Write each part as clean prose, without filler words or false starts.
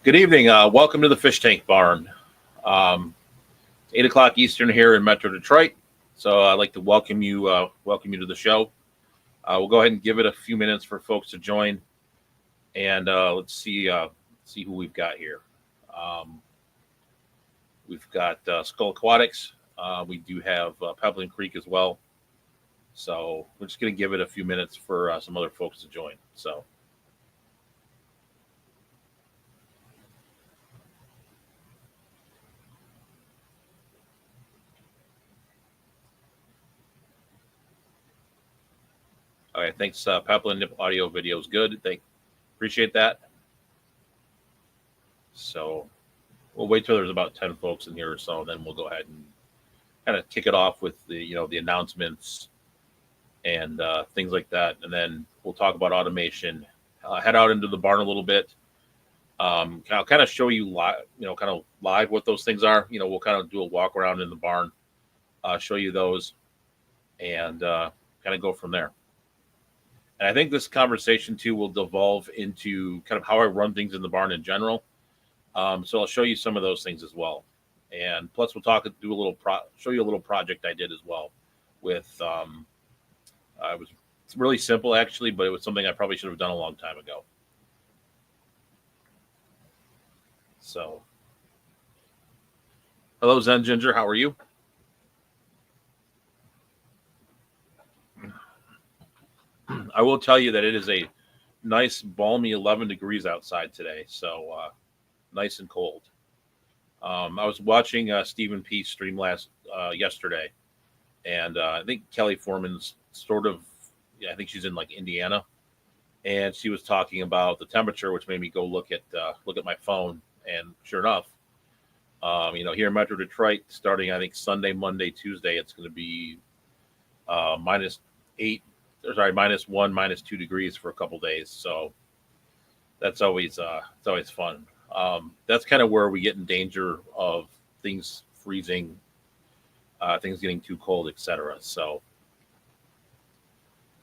Good evening. Welcome to the Fish Tank Barn. Um, 8 o'clock Eastern here in Metro Detroit. So I'd like to welcome you to the show. We'll go ahead and give it a few minutes for folks to join, and let's see who we've got here. Um, we've got Skull Aquatics. We do have Pebbling Creek as well. So we're just going to give it a few minutes for some other folks to join. So. Okay, thanks. Peplin Nip audio video is good. Appreciate that. So we'll wait till there's about 10 folks in here or so, and then we'll go ahead and kind of kick it off with the announcements and things like that, and then we'll talk about automation. Head out into the barn a little bit. I'll kind of show you live, kind of live what those things are. We'll kind of do a walk around in the barn, show you those, and kind of go from there. And I think this conversation too will devolve into kind of how I run things in the barn in general. So I'll show you some of those things as well, and plus we'll show you a little project I did as well. With it was really simple actually, but it was something I probably should have done a long time ago. So, hello Zen Ginger, how are you? I will tell you that it is a nice balmy 11 degrees outside today, so nice and cold. I was watching Stephen P. stream yesterday, and I think Kelly Foreman's I think she's in like Indiana, and she was talking about the temperature, which made me go look at my phone, and sure enough, here in Metro Detroit, starting I think Sunday, Monday, Tuesday, it's going to be -8, -1, -2 degrees for a couple days. So that's always fun. That's kind of where we get in danger of things freezing, things getting too cold, etc. So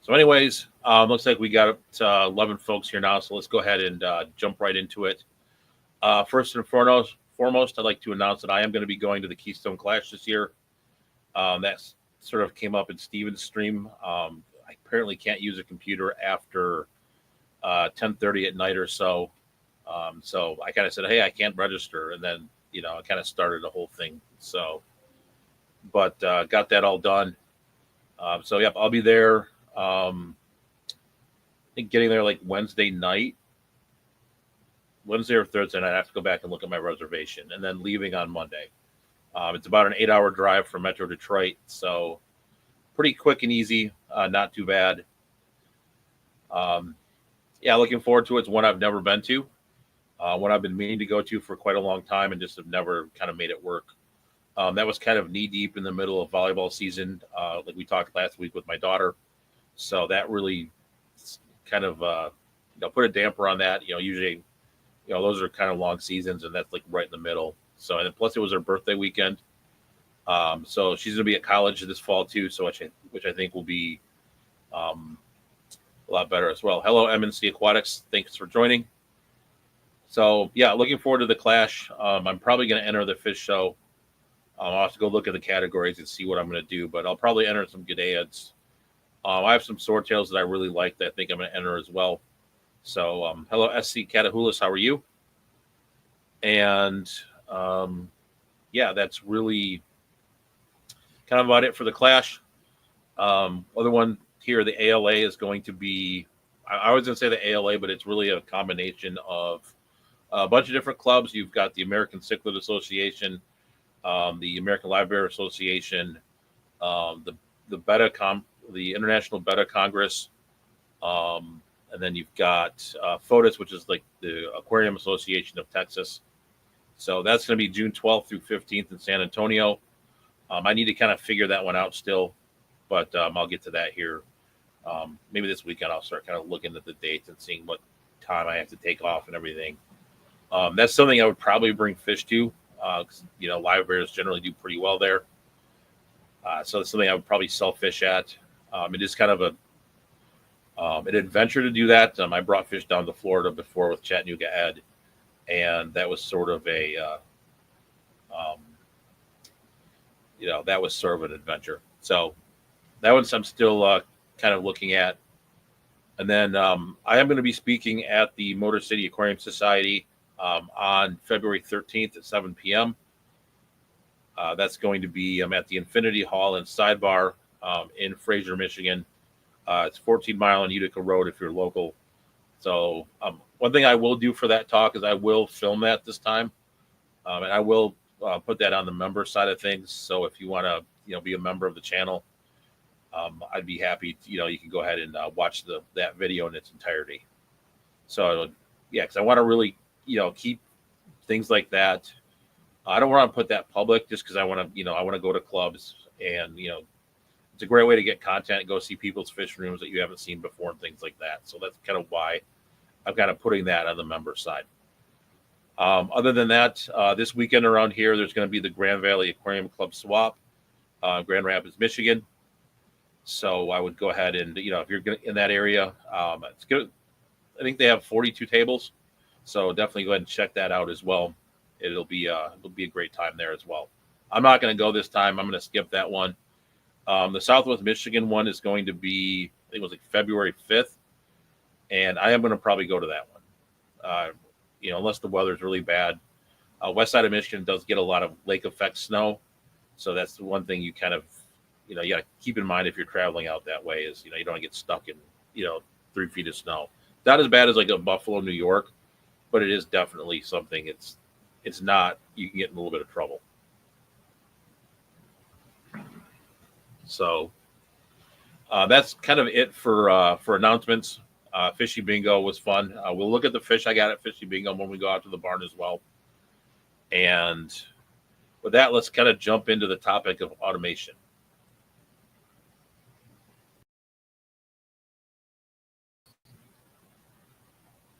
anyways, looks like we got 11 folks here now. So let's go ahead and jump right into it. First and foremost, I'd like to announce that I am going to be going to the Keystone Clash this year. That sort of came up in Steven's stream. I apparently can't use a computer after 10:30 at night or so. So I kind of said, hey, I can't register. And then, I kind of started the whole thing. So, but got that all done. So, yep, I'll be there. I think getting there like Wednesday or Thursday night. I have to go back and look at my reservation, and then leaving on Monday. It's about an 8-hour drive from Metro Detroit. So pretty quick and easy. Not too bad. Yeah, looking forward to it. It's one I've never been to. One I've been meaning to go to for quite a long time and just have never kind of made it work. That was kind of knee deep in the middle of volleyball season, like we talked last week with my daughter. So that really kind of put a damper on that. Usually, those are kind of long seasons, and that's like right in the middle. So, and plus it was her birthday weekend. So she's going to be at college this fall too. So which I think will be a lot better as well. Hello, MNC Aquatics. Thanks for joining. So yeah, looking forward to the clash. I'm probably going to enter the fish show. I'll have to go look at the categories and see what I'm going to do, but I'll probably enter some Gadaeads. I have some swordtails that I really like that I think I'm going to enter as well. So hello, SC Catahulas. How are you? And yeah, that's really kind of about it for the clash. Other one here, the ALA is going to be, I was going to say the ALA, but it's really a combination of a bunch of different clubs. You've got the American Cichlid Association, the American Live Bear Association, the International Betta Congress, and then you've got FOTUS, which is like the Aquarium Association of Texas. So that's going to be June 12th through 15th in San Antonio. I need to kind of figure that one out still, but I'll get to that here. Maybe this weekend I'll start kind of looking at the dates and seeing what time I have to take off and everything. That's something I would probably bring fish to. Live bears generally do pretty well there. So it's something I would probably sell fish at. It is kind of an adventure to do that. I brought fish down to Florida before with Chattanooga Ed, and that was sort of a um, that was sort of an adventure. So that one's I'm still kind of looking at. And then I am going to be speaking at the Motor City Aquarium Society on February 13th at 7 p.m. That's going to be at the Infinity Hall and Sidebar in Fraser, Michigan. It's 14 Mile and Utica Road if you're local. So one thing I will do for that talk is I will film that this time, and I will put that on the member side of things. So if you want to, be a member of the channel, I'd be happy. You can go ahead and watch that video in its entirety. So yeah, because I want to really, keep things like that. I don't want to put that public just because I want to, I want to go to clubs and it's a great way to get content and go see people's fish rooms that you haven't seen before and things like that. So that's kind of why I'm kind of putting that on the member side. Other than that, this weekend around here, there's going to be the Grand Valley Aquarium Club Swap, Grand Rapids, Michigan. So I would go ahead and, if you're in that area, it's good. I think they have 42 tables. So definitely go ahead and check that out as well. It'll be a great time there as well. I'm not going to go this time. I'm going to skip that one. The Southwest Michigan one is going to be, I think it was like February 5th. And I am going to probably go to that one. Unless the weather is really bad. West side of Michigan does get a lot of lake effect snow. So that's the one thing you kind of, you got to keep in mind if you're traveling out that way is, you don't want to get stuck in, 3 feet of snow. Not as bad as like a Buffalo, New York, but it is definitely something. It's not, you can get in a little bit of trouble. So that's kind of it for announcements. Fishy Bingo was fun. We'll look at the fish I got at Fishy Bingo when we go out to the barn as well. And with that, let's kind of jump into the topic of automation.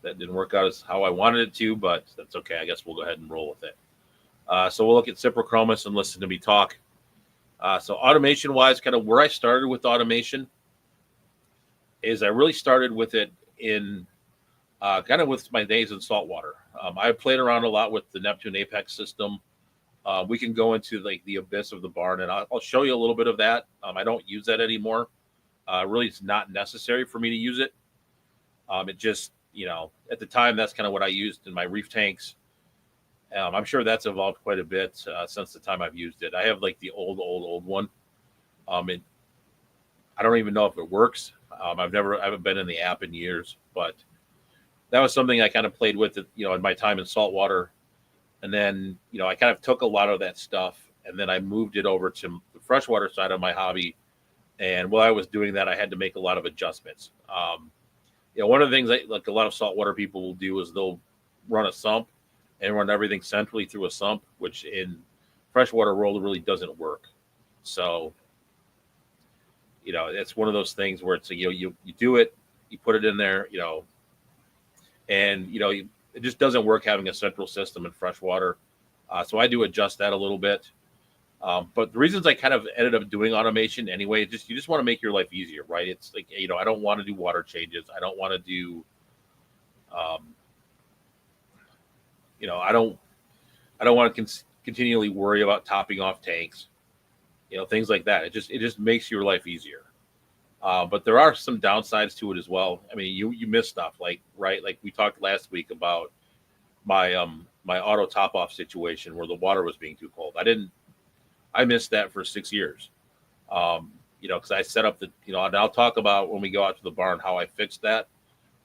That didn't work out as how I wanted it to, but that's okay. I guess we'll go ahead and roll with it. So we'll look at Cyprochromis and listen to me talk. So automation-wise, kind of where I started with automation is I really started with it in kind of with my days in saltwater. I played around a lot with the Neptune Apex system. We can go into like the abyss of the barn, and I'll show you a little bit of that. I don't use that anymore. Really, it's not necessary for me to use it. It just, at the time, that's kind of what I used in my reef tanks. I'm sure that's evolved quite a bit since the time I've used it. I have like the old one. I don't even know if it works. I haven't been in the app in years, but that was something I kind of played with it, in my time in saltwater. And then, I kind of took a lot of that stuff and then I moved it over to the freshwater side of my hobby. And while I was doing that, I had to make a lot of adjustments. One of the things that like a lot of saltwater people will do is they'll run a sump and run everything centrally through a sump, which in freshwater world really doesn't work. So, it's one of those things where it's, you do it, you put it in there, and, it just doesn't work having a central system in freshwater. So I do adjust that a little bit. But the reasons I kind of ended up doing automation anyway, you just want to make your life easier, right? It's like, I don't want to do water changes. I don't want to do, I don't want to continually worry about topping off tanks, things like that. It just makes your life easier. But there are some downsides to it as well. I mean, you miss stuff like we talked last week about my my auto top off situation where the water was being too cold. I missed that for 6 years. Because I set up and I'll talk about when we go out to the barn how I fixed that.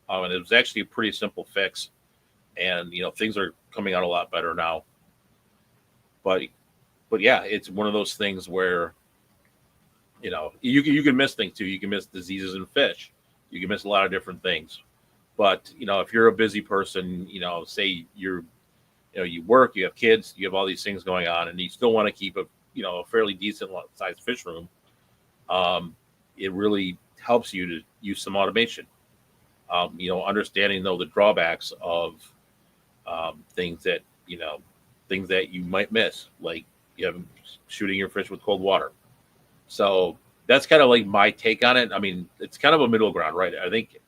And it was actually a pretty simple fix. And things are coming out a lot better now. But yeah, it's one of those things where you can miss things too. You can miss diseases in fish. You can miss a lot of different things. But if you're a busy person, say you work, you have kids, you have all these things going on, and you still want to keep a fairly decent sized fish room, it really helps you to use some automation. Understanding though the drawbacks of things that you might miss, like shooting your fish with cold water. So that's kind of like my take on it. I mean, it's kind of a middle ground, right? I think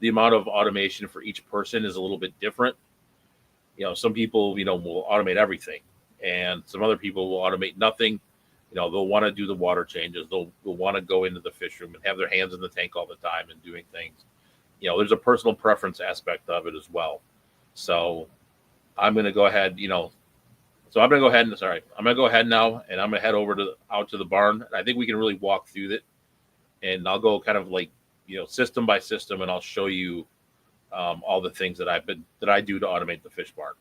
the amount of automation for each person is a little bit different. some people, will automate everything, and some other people will automate nothing. They'll want to do the water changes. They'll want to go into the fish room and have their hands in the tank all the time and doing things. There's a personal preference aspect of it as well. So I'm going to go ahead, so I'm going to go ahead and I'm going to go ahead now, and I'm going to head out to the barn. And I think we can really walk through it, and I'll go kind of like, system by system, and I'll show you all the things that I do to automate the fish barn.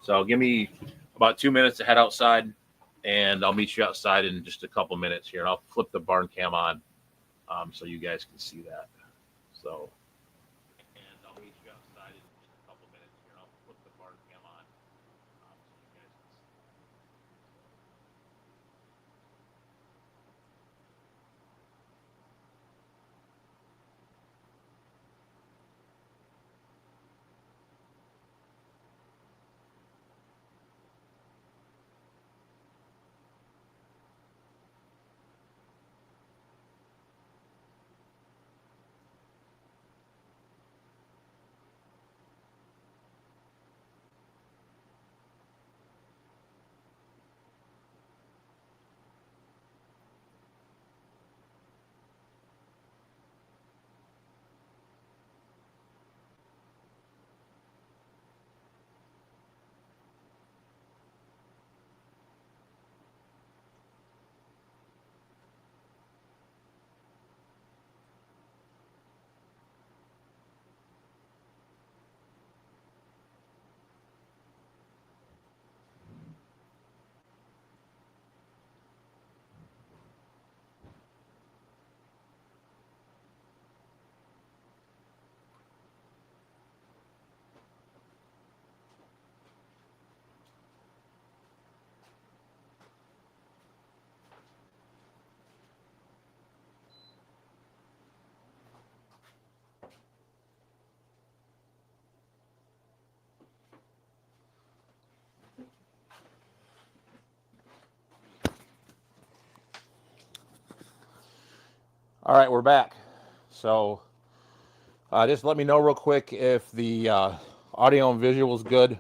So give me about 2 minutes to head outside, and I'll meet you outside in just a couple minutes here. And I'll flip the barn cam on so you guys can see that. So, and I'll meet you outside in just a couple minutes here. I'll flip the barn cam on so you guys can see. All right, we're back. So just let me know real quick if the audio and visual is good. I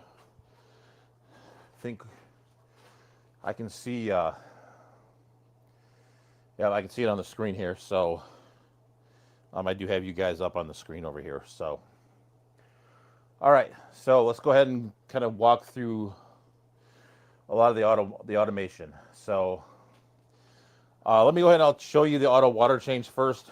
think I can see, I can see it on the screen here. So I do have you guys up on the screen over here. So, all right, so let's go ahead and kind of walk through a lot of the automation. So let me go ahead and I'll show you the auto water change first.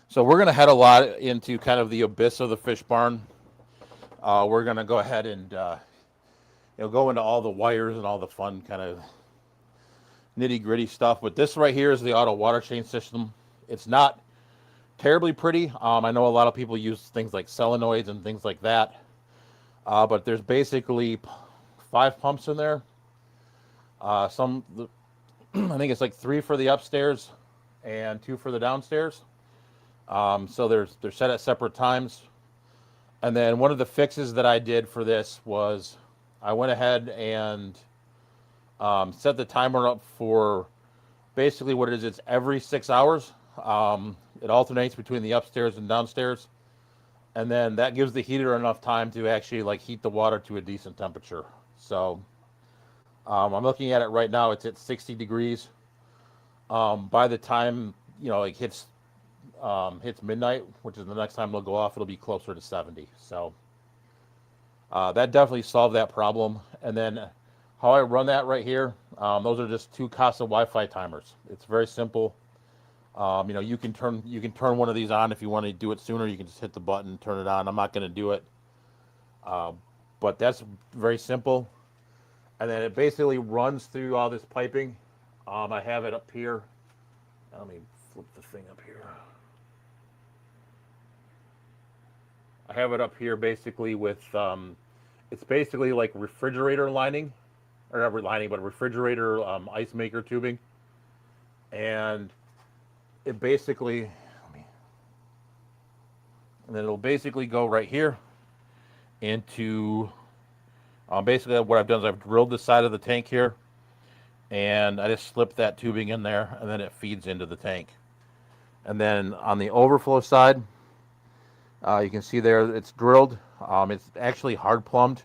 So we're going to head a lot into kind of the abyss of the fish barn. We're going to go ahead and go into all the wires and all the fun kind of nitty gritty stuff. But this right here is the auto water change system. It's not terribly pretty. I know a lot of people use things like solenoids and things like that. But there's basically 5 pumps in there. I think it's like 3 for the upstairs and 2 for the downstairs. So they're set at separate times. And then one of the fixes that I did for this was I went ahead and set the timer up for basically what it is. It's every 6 hours. It alternates between the upstairs and downstairs. And then that gives the heater enough time to actually like heat the water to a decent temperature. So I'm looking at it right now. It's at 60 degrees. By the time, it hits midnight, which is the next time it'll go off, it'll be closer to 70. So that definitely solved that problem. And then how I run that right here, those are just 2 Casa Wi-Fi timers. It's very simple. You can turn one of these on if you want to do it sooner. You can just hit the button, turn it on. I'm not going to do it, but that's very simple. And then it basically runs through all this piping. I have it up here. Let me flip the thing up here. I have it up here basically with, it's basically like refrigerator lining, or not lining, but refrigerator ice maker tubing. And it basically, and then it'll basically go right here into Basically, what I've done is I've drilled the side of the tank here, and I just slip that tubing in there, and then it feeds into the tank. And then on the overflow side, you can see there it's drilled. It's actually hard plumbed,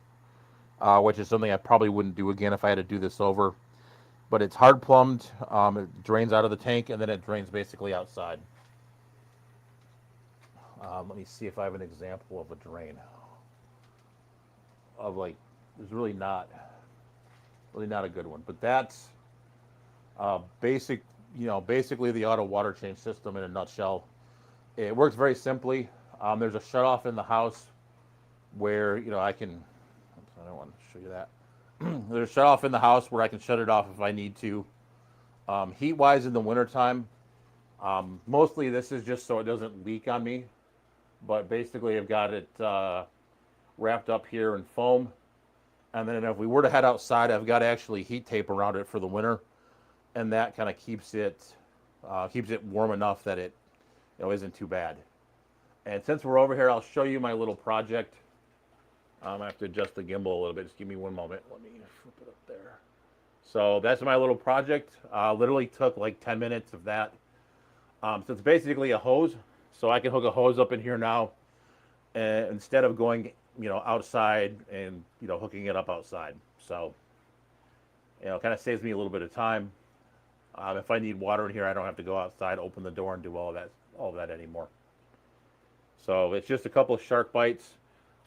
which is something I probably wouldn't do again if I had to do this over. But it's hard plumbed. It drains out of the tank, and then it drains basically outside. Let me see if I have an example of a drain. There's really not a good one. But that's basically the auto water change system in a nutshell. It works very simply. There's a shutoff in the house where I can. Oops, I don't want to show you that. There's a shutoff in the house where I can shut it off if I need to. Heat-wise, in the wintertime, mostly this is just so it doesn't leak on me. But basically, I've got it wrapped up here in foam. And then if we were to head outside, I've got actually heat tape around it for the winter. And that kind of keeps it warm enough that it isn't too bad. And since we're over here, I'll show you my little project. I have to adjust the gimbal a little bit. Just give me one moment. Let me flip it up there. So that's my little project. Literally took like 10 minutes of that. So it's basically a hose. So I can hook a hose up in here now, and instead of going outside and hooking it up outside. So it kind of saves me a little bit of time. If I need water in here, I don't have to go outside, open the door, and do all of that anymore. So it's just a couple of shark bites.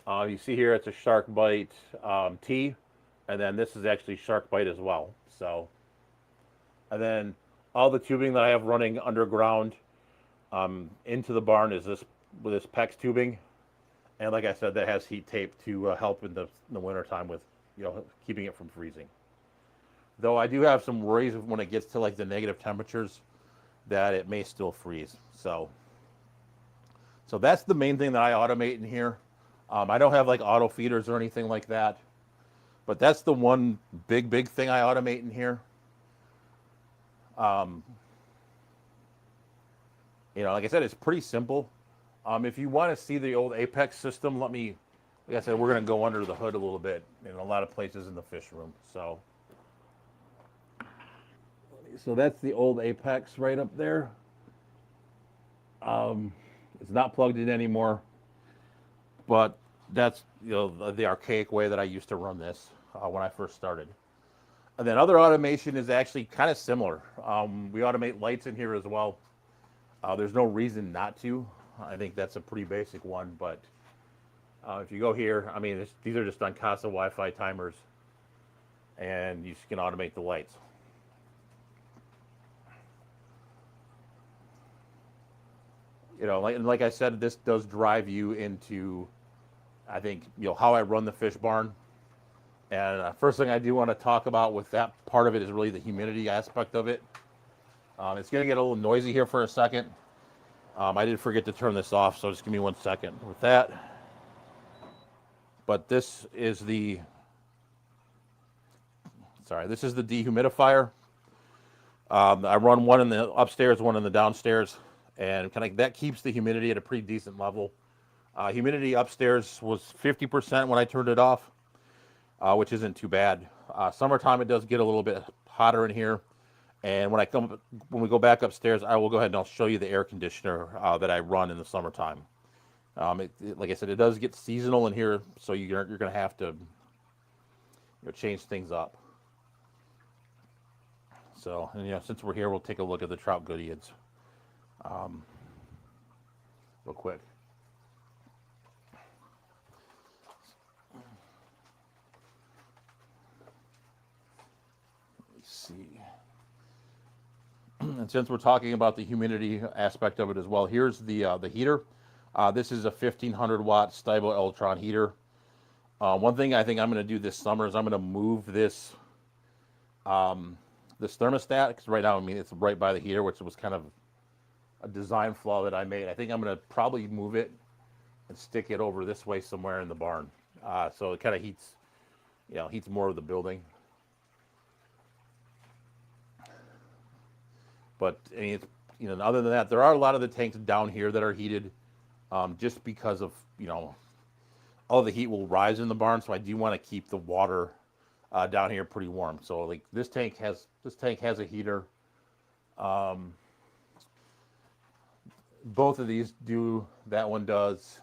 You see here, it's a shark bite T, and then this is actually shark bite as well. So, and then all the tubing that I have running underground into the barn is this PEX tubing, and like I said, that has heat tape to help in the wintertime with keeping it from freezing. Though I do have some worries when it gets to like the negative temperatures that it may still freeze. So that's the main thing that I automate in here. I don't have like auto feeders or anything like that, but that's the one big thing I automate in here. Like I said, it's pretty simple. If you want to see the old Apex system, like I said, we're going to go under the hood a little bit in a lot of places in the fish room. So that's the old Apex right up there. It's not plugged in anymore, but that's the archaic way that I used to run this when I first started. And then other automation is actually kind of similar. We automate lights in here as well. There's no reason not to. I think that's a pretty basic one, but if you go here, these are just on Casa Wi-Fi timers, and you can automate the lights. Like I said, this does drive you into, I think, how I run the fish barn. And first thing I do want to talk about with that part of it is really the humidity aspect of it. It's going to get a little noisy here for a second. I did forget to turn this off, so just give me 1 second with that. But this is the dehumidifier. I run one in the upstairs, one in the downstairs, and that keeps the humidity at a pretty decent level. Humidity upstairs was 50% when I turned it off, which isn't too bad. Summertime, it does get a little bit hotter in here. And when we go back upstairs, I will go ahead and I'll show you the air conditioner that I run in the summertime. Like I said, it does get seasonal in here, so you're going to have to change things up. So, and since we're here, we'll take a look at the trout goodeids real quick. Let me see. And since we're talking about the humidity aspect of it as well, here's the heater. This is a 1500 watt Stibo Eltron heater. One thing I think I'm going to do this summer is I'm going to move this thermostat, because right now it's right by the heater, which was kind of a design flaw that I made. I think I'm going to probably move it and stick it over this way somewhere in the barn, so it kind of heats more of the building. But other than that, there are a lot of the tanks down here that are heated, just because of all the heat will rise in the barn. So I do want to keep the water down here pretty warm. So like this tank has a heater. Um, both of these do. That one does.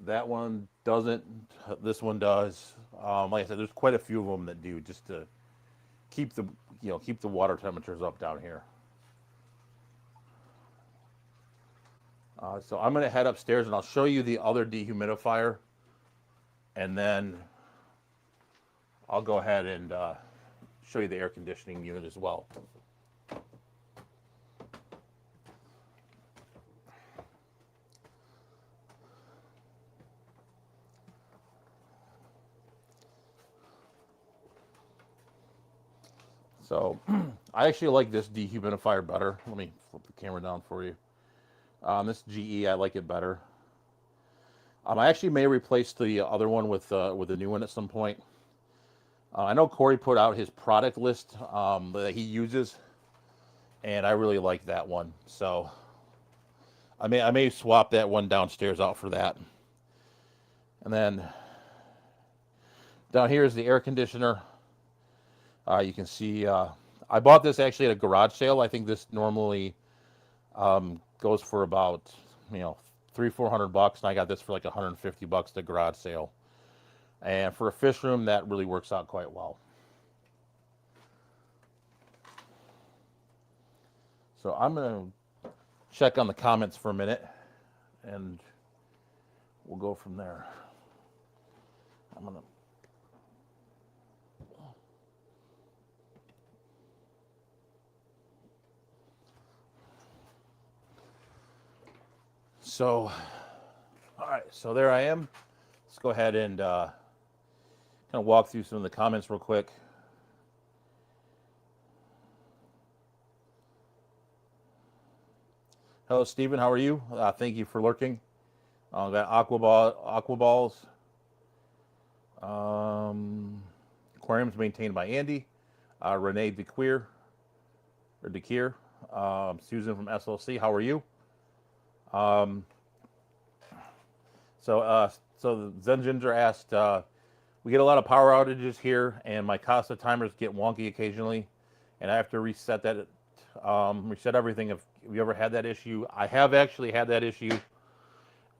That one doesn't. This one does. Like I said, there's quite a few of them that do, just to keep the keep the water temperatures up down here. So I'm going to head upstairs and I'll show you the other dehumidifier, and then I'll go ahead and show you the air conditioning unit as well. So I actually like this dehumidifier better. Let me flip the camera down for you. This GE, I like it better. I actually may replace the other one with a new one at some point. I know Corey put out his product list that he uses, and I really like that one. So I may swap that one downstairs out for that. And then down here is the air conditioner. You can see I bought this actually at a garage sale. I think this normally goes for about $300-400, and I got this for like $150 at the garage sale. And for a fish room, that really works out quite well. So I'm gonna check on the comments for a minute, and we'll go from there. I'm gonna. So, all right, so there I am. Let's go ahead and kind of walk through some of the comments real quick. Hello, Stephen. How are you? Thank you for lurking. Got aqua balls. Aquarium's maintained by Andy, Renee DeQueer, or DeKeer, Susan from SLC. How are you? So Zen Ginger asked, we get a lot of power outages here, and my Casa timers get wonky occasionally, and I have to reset that, reset everything. Have you ever had that issue? I have actually had that issue,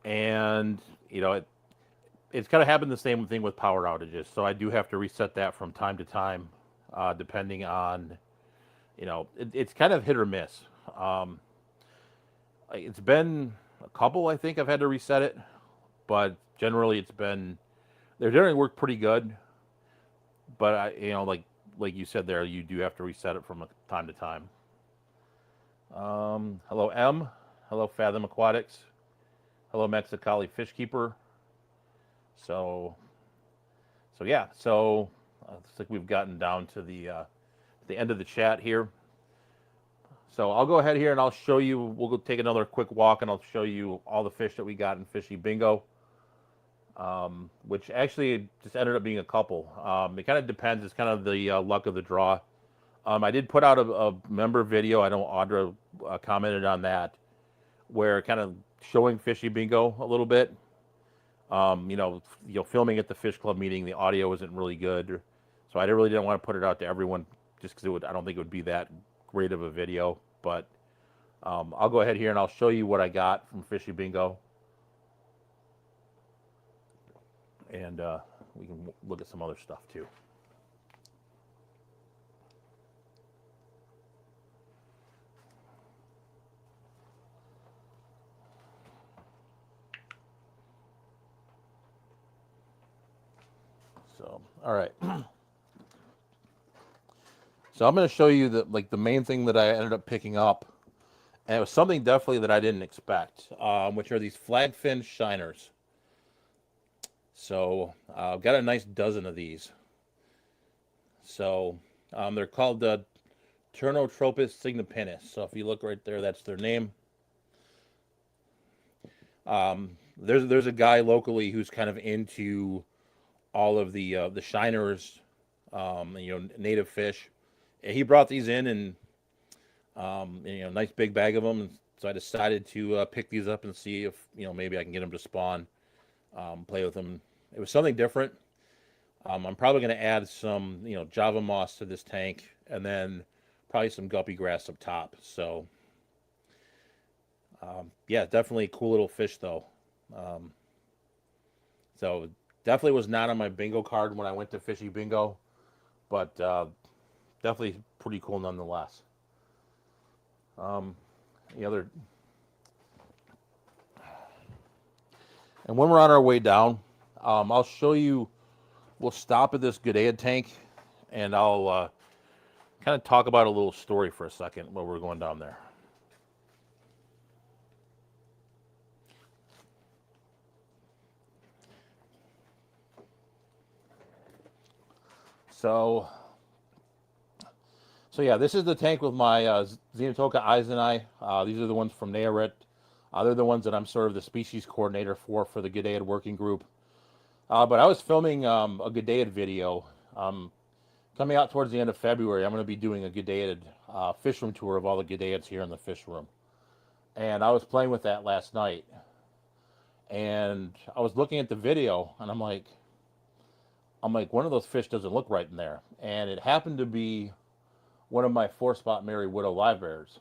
and it's kind of happened the same thing with power outages. So I do have to reset that from time to time, depending on, it's kind of hit or miss. It's been a couple, I think I've had to reset it, but generally they generally work pretty good. But like you said there, you do have to reset it from time to time. Hello, M. Hello, Fathom Aquatics. Hello, Mexicali Fish Keeper. So yeah. So looks like we've gotten down to the end of the chat here. So I'll go ahead here and I'll show you. We'll go take another quick walk and I'll show you all the fish that we got in Fishy Bingo, which actually just ended up being a couple. It kind of depends. It's kind of the luck of the draw. I did put out a member video. I know Audra commented on that, where kind of showing Fishy Bingo a little bit. Filming at the Fish Club meeting, the audio isn't really good, so I really didn't want to put it out to everyone just because I don't think it would be that great of a video. But I'll go ahead here and I'll show you what I got from Fishy Bingo, and we can look at some other stuff too. So, all right. So I'm going to show you the main thing that I ended up picking up, and it was something definitely that I didn't expect, which are these flagfin shiners. So I've got a nice dozen of these. So they're called the Turnotropis signipennis. So if you look right there, that's their name. There's a guy locally who's kind of into all of the shiners, native fish. He brought these in, and nice big bag of them. And so I decided to pick these up and see if maybe I can get them to spawn. play with them. It was something different. I'm probably going to add some, Java moss to this tank, and then probably some guppy grass up top. So, yeah, definitely a cool little fish though. Um, so definitely was not on my bingo card when I went to Fishy Bingo, but definitely pretty cool nonetheless. Um, the other, and when we're on our way down, I'll show you. We'll stop at this Gudea tank, and I'll kind of talk about a little story for a second while we're going down there. So, so yeah, this is the tank with my Xenotoka Eisenai. These are the ones from Nayarit. They're the ones that I'm sort of the species coordinator for the Gudea working group. But I was filming a Gudea video. Coming out towards the end of February, I'm going to be doing a Gudea fish room tour of all the Gudeads here in the fish room. And I was playing with that last night. And I was looking at the video, and I'm like, one of those fish doesn't look right in there. And it happened to be one of my 4-spot Mary Widow live bears.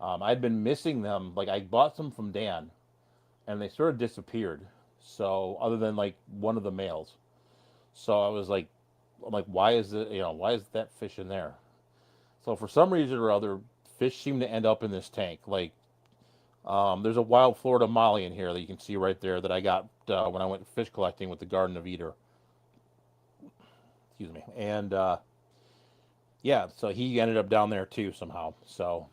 I'd been missing them. Like, I bought some from Dan, and they sort of disappeared. So, other than like one of the males. So I was like, I'm like, why is why is that fish in there? So for some reason or other, fish seem to end up in this tank. Like, there's a wild Florida Molly in here that you can see right there that I got when I went fish collecting with the Garden of Eder. Excuse me. And yeah, so he ended up down there too somehow. So,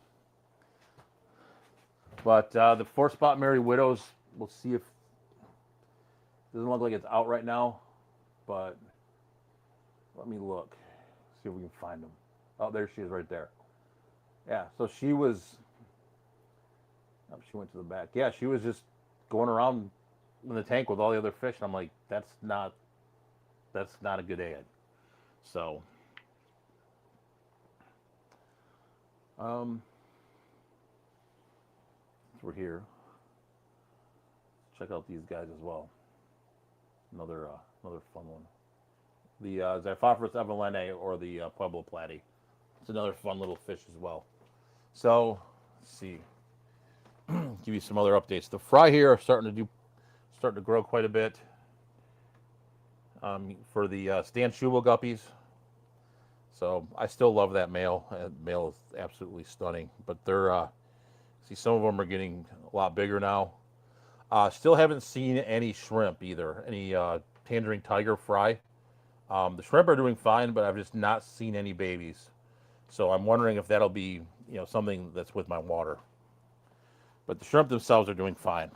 but the 4-spot Mary Widows, we'll see if doesn't look like it's out right now, but let me look, see if we can find them. Oh, there she is right there. Yeah, so she was. Oh, she went to the back. Yeah, she was just going around in the tank with all the other fish, and I'm like, that's not a good ad. So, um, we're here. Check out these guys as well. Another fun one. The Xiphophorus evelene or the Pueblo platy. It's another fun little fish as well. So, let's see. Give you some other updates. The fry here are starting to grow quite a bit. For the Stan Schubel guppies. So I still love that male. Male is absolutely stunning. But they're see, some of them are getting a lot bigger now. Still haven't seen any shrimp either. Any tangerine tiger fry. The shrimp are doing fine, but I've just not seen any babies. So I'm wondering if that'll be something that's with my water. But the shrimp themselves are doing fine.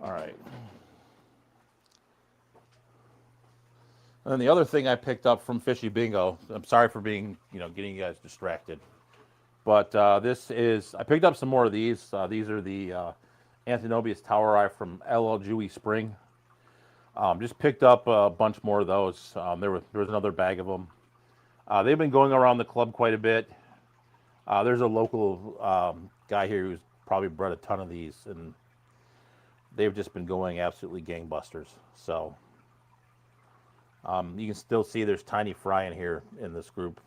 All right. And then the other thing I picked up from Fishy Bingo, I'm sorry for being, getting you guys distracted. But this is, I picked up some more of these. These are the Anthenobius toweri from LL Dewey Spring. Just picked up a bunch more of those. There was another bag of them. They've been going around the club quite a bit. There's a local guy here who's probably bred a ton of these, and they've just been going absolutely gangbusters. So you can still see there's tiny fry in here in this group,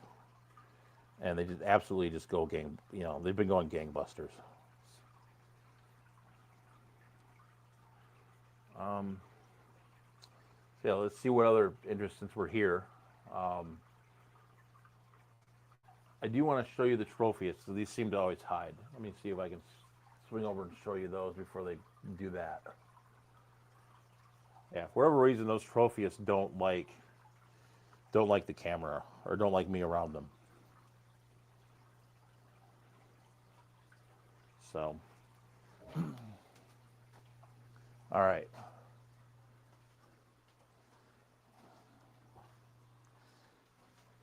and they just absolutely just go they've been going gangbusters. So yeah, let's see what other interest since we're here. I do want to show you the trophies, so these seem to always hide. Let me see if I can swing over and show you those before they do that. Yeah, for whatever reason, those trophies don't like the camera or don't like me around them. So, all right.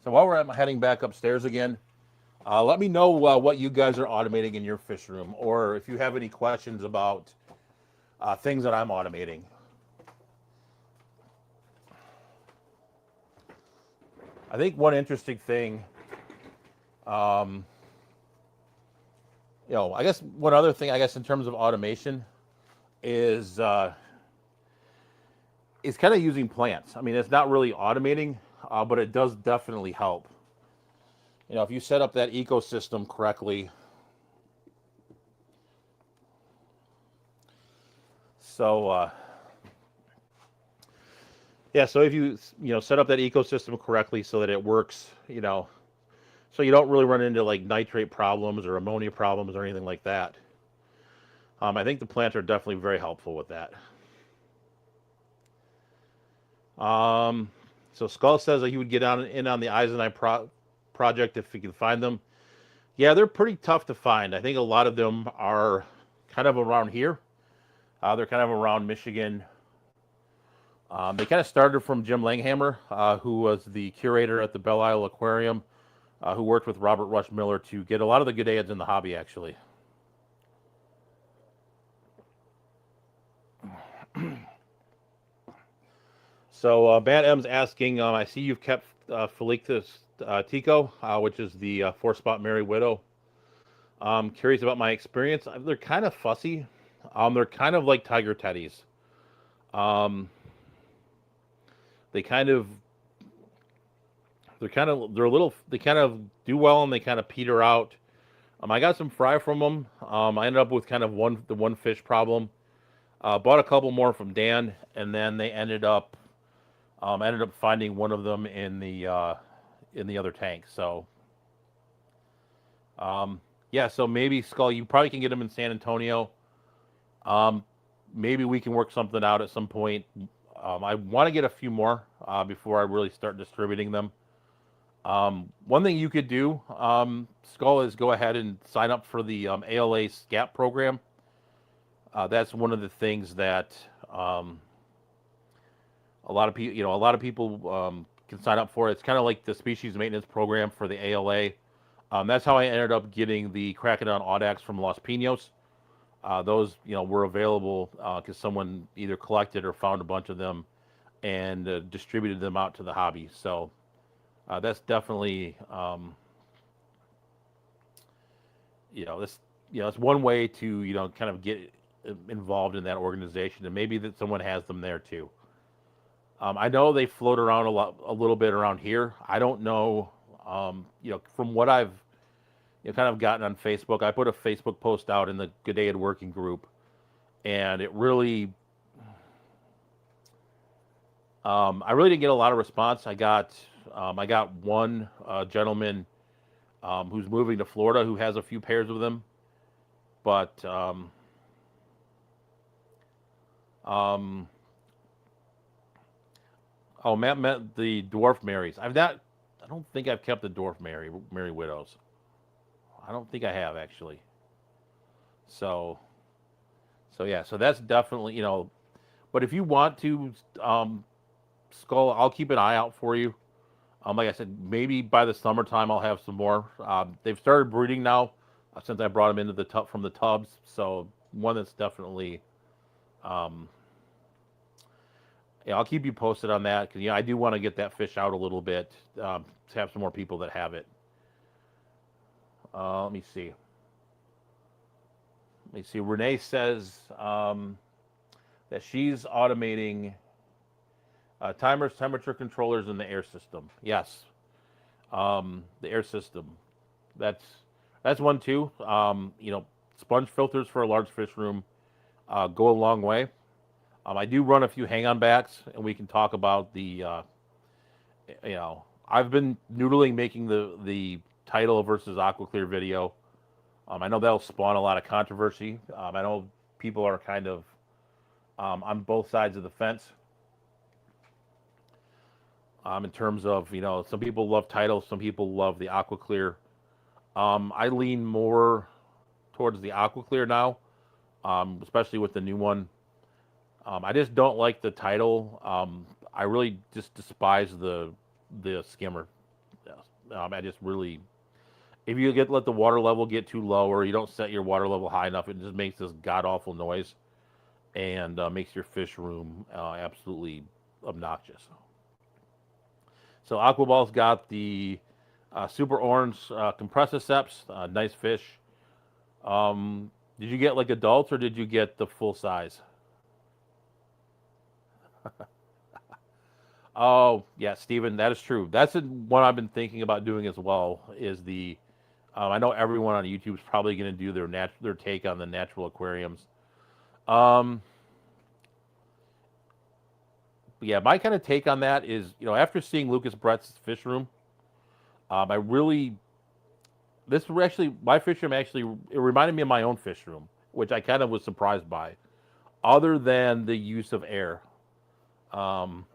So while we're heading back upstairs again, let me know what you guys are automating in your fish room, or if you have any questions about things that I'm automating. I think one interesting thing, um, I guess one other thing, I guess in terms of automation, is kind of using plants. I mean, it's not really automating, but it does definitely help. If you set up that ecosystem correctly, so yeah, so if you set up that ecosystem correctly so that it works, so you don't really run into like nitrate problems or ammonia problems or anything like that. I think the plants are definitely very helpful with that. So Skull says that he would get in on the Eiseneye project if he could find them. Yeah, they're pretty tough to find. I think a lot of them are kind of around here. They're kind of around Michigan. They kind of started from Jim Langhammer, who was the curator at the Belle Isle Aquarium, who worked with Robert Rush Miller to get a lot of the Goodeids in the hobby, actually. So Matt M's asking, I see you've kept Felictus Tico, which is the four-spot Merry Widow. Curious about my experience. They're kind of fussy. They're kind of like tiger teddies. They kind of do well and they kind of peter out. I got some fry from them. I ended up with kind of the one fish problem. Bought a couple more from Dan, and then they ended up finding one of them in the other tank. So yeah, so maybe Skull, you probably can get them in San Antonio. Maybe we can work something out at some point. I want to get a few more before I really start distributing them. One thing you could do, Skull, is go ahead and sign up for the ALA SCAP program. That's one of the things that a lot of people can sign up for. It's kind of like the species maintenance program for the ALA. That's how I ended up getting the Cracodon Audax from Los Pinos. Those were available because someone either collected or found a bunch of them and distributed them out to the hobby. So that's definitely that's one way to kind of get involved in that organization, and maybe that someone has them there too. I know they float around a little bit around here. I don't know, from what I've kind of gotten on Facebook. I put a Facebook post out in the Goodeiad working group, and it really, I really didn't get a lot of response. I got one gentleman who's moving to Florida who has a few pairs of them, but Matt met the dwarf Marys. I don't think I've kept the dwarf Mary Widows. I don't think I have, actually. So yeah, so that's definitely, but if you want to, Skull, I'll keep an eye out for you. Like I said, maybe by the summertime I'll have some more. They've started breeding now since I brought them into the tub from the tubs. So one that's definitely, yeah, I'll keep you posted on that because I do want to get that fish out a little bit to have some more people that have it. Let me see. Renee says that she's automating timers, temperature controllers, in the air system. Yes, the air system. That's one too. Sponge filters for a large fish room go a long way. I do run a few hang-on backs, and we can talk about the. I've been noodling making the Tidal versus AquaClear video. I know that'll spawn a lot of controversy. I know people are kind of on both sides of the fence. In terms of, some people love Tidal, some people love the AquaClear. I lean more towards the AquaClear now, especially with the new one. I just don't like the Tidal. I really just despise the skimmer. I just really, if you let the water level get too low or you don't set your water level high enough, it just makes this god-awful noise and makes your fish room absolutely obnoxious. So Aquaball's got the super orange compressiceps, nice fish. Did you get like adults or did you get the full size? Oh yeah, Steven, that is true. That's one I've been thinking about doing as well. Is the I know everyone on YouTube is probably going to do their take on the natural aquariums. Um, yeah, my kind of take on that is, after seeing Lucas Brett's fish room, I really this actually my fish room actually it reminded me of my own fish room, which I kind of was surprised by, other than the use of air. Um,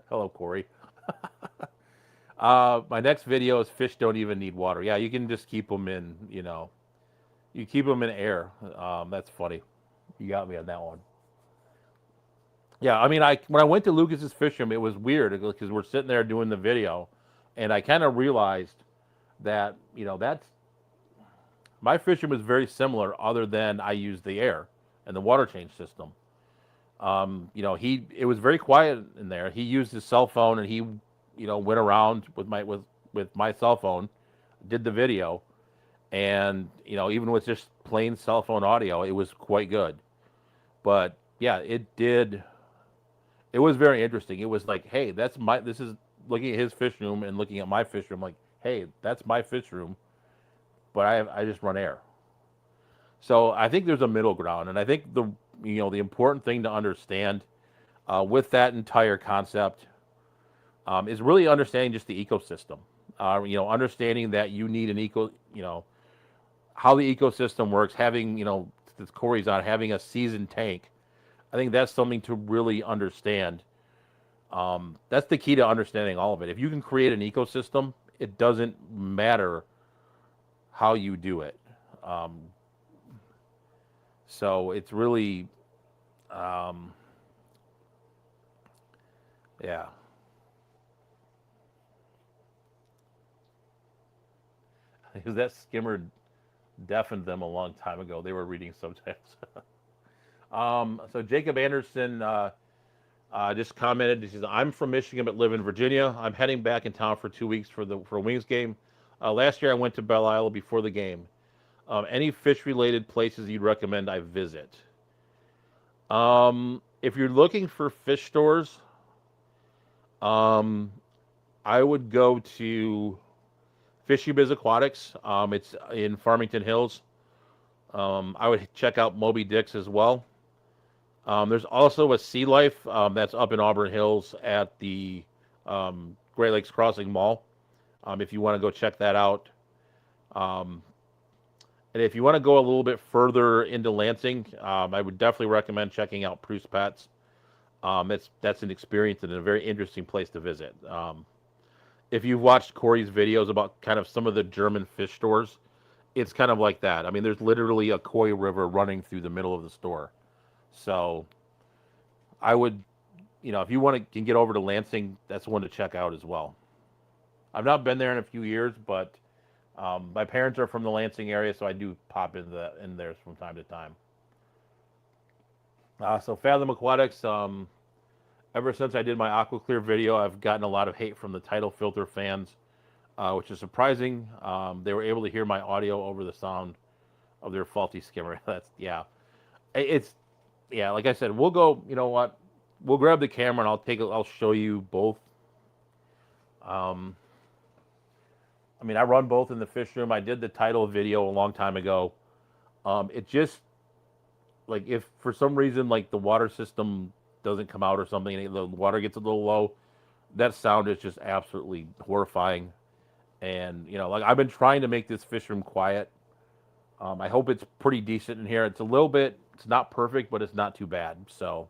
hello, Corey. My next video is fish don't even need water. Yeah, you can just keep them in, you keep them in air. That's funny. You got me on that one. Yeah, I mean, when I went to Lucas's fish room, it was weird because we're sitting there doing the video, and I kind of realized that that's my fish room is very similar, other than I use the air and the water change system. It was very quiet in there. He used his cell phone and he, went around with my cell phone, did the video, and even with just plain cell phone audio, it was quite good. But yeah, it did. It was very interesting. It was like, hey, this is looking at his fish room and looking at my fish room. Like, hey, that's my fish room, but I just run air. So I think there's a middle ground, and I think the important thing to understand with that entire concept is really understanding just the ecosystem. Understanding that you need how the ecosystem works. Having this Corey's on having a seasoned tank. I think that's something to really understand. That's the key to understanding all of it. If you can create an ecosystem, it doesn't matter how you do it. So it's really, yeah. Because that skimmer deafened them a long time ago. They were reading subtitles. So Jacob Anderson just commented. He says, "I'm from Michigan but live in Virginia. I'm heading back in town for 2 weeks for a Wings game. Last year I went to Belle Isle before the game. Any fish-related places you'd recommend I visit?" If you're looking for fish stores, I would go to Fishy Biz Aquatics. It's in Farmington Hills. I would check out Moby Dick's as well. There's also a Sea Life that's up in Auburn Hills at the Great Lakes Crossing Mall. If you want to go check that out. And if you want to go a little bit further into Lansing, I would definitely recommend checking out Pruce Pets. That's an experience and a very interesting place to visit. If you've watched Corey's videos about kind of some of the German fish stores, it's kind of like that. I mean, there's literally a koi river running through the middle of the store. So I would, if you can get over to Lansing, that's one to check out as well. I've not been there in a few years, but my parents are from the Lansing area, so I do pop in there from time to time. So Fathom Aquatics, ever since I did my AquaClear video, I've gotten a lot of hate from the Tidal Filter fans, which is surprising. They were able to hear my audio over the sound of their faulty skimmer. Like I said, we'll go. You know what? We'll grab the camera and I'll show you both. I run both in the fish room. I did the Tidal video a long time ago. It just, like, if for some reason like the water system doesn't come out or something, and the water gets a little low, that sound is just absolutely horrifying. And like, I've been trying to make this fish room quiet. I hope it's pretty decent in here. It's not perfect, but it's not too bad. So,